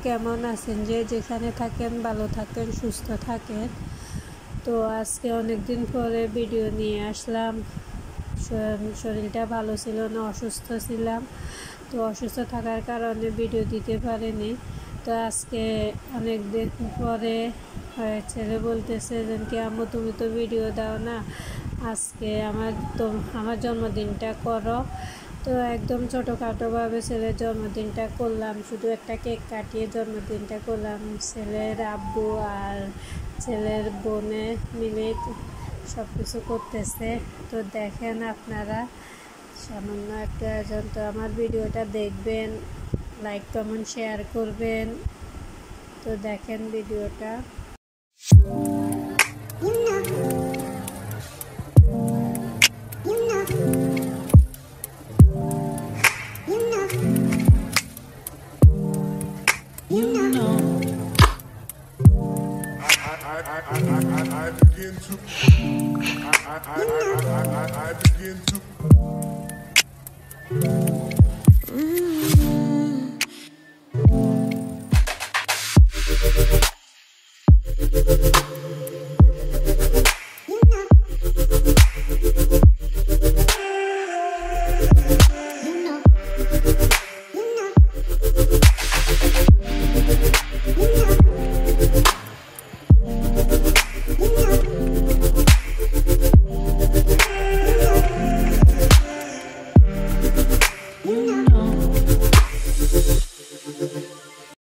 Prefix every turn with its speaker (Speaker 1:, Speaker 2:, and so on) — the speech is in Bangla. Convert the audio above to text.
Speaker 1: কেমন আছেন, যে যেখানে থাকেন ভালো থাকেন, সুস্থ থাকেন। তো আজকে অনেক দিন পরে ভিডিও নিয়ে আসলাম। শরীরটা ভালো ছিল না, অসুস্থ ছিলাম। তো অসুস্থ থাকার কারণে ভিডিও দিতে পারিনি। তো আজকে অনেক দিন পরে ছেলে বলতেছে যে কি আম্মু তুমি তো ভিডিও দাও না, আজকে আমার জন্মদিনটা করো। তো একদম ছোটোখাটোভাবে ছেলের জন্মদিনটা করলাম, শুধু একটা কেক কাটিয়ে জন্মদিনটা করলাম। ছেলের আব্বু আর ছেলের বোনে মিলে সব কিছু করতেছে। তো দেখেন আপনারা, সামান্য একটা আয়োজন। তো আমার ভিডিওটা দেখবেন, লাইক কমেন্ট শেয়ার করবেন। তো দেখেন ভিডিওটা।
Speaker 2: I begin to begin to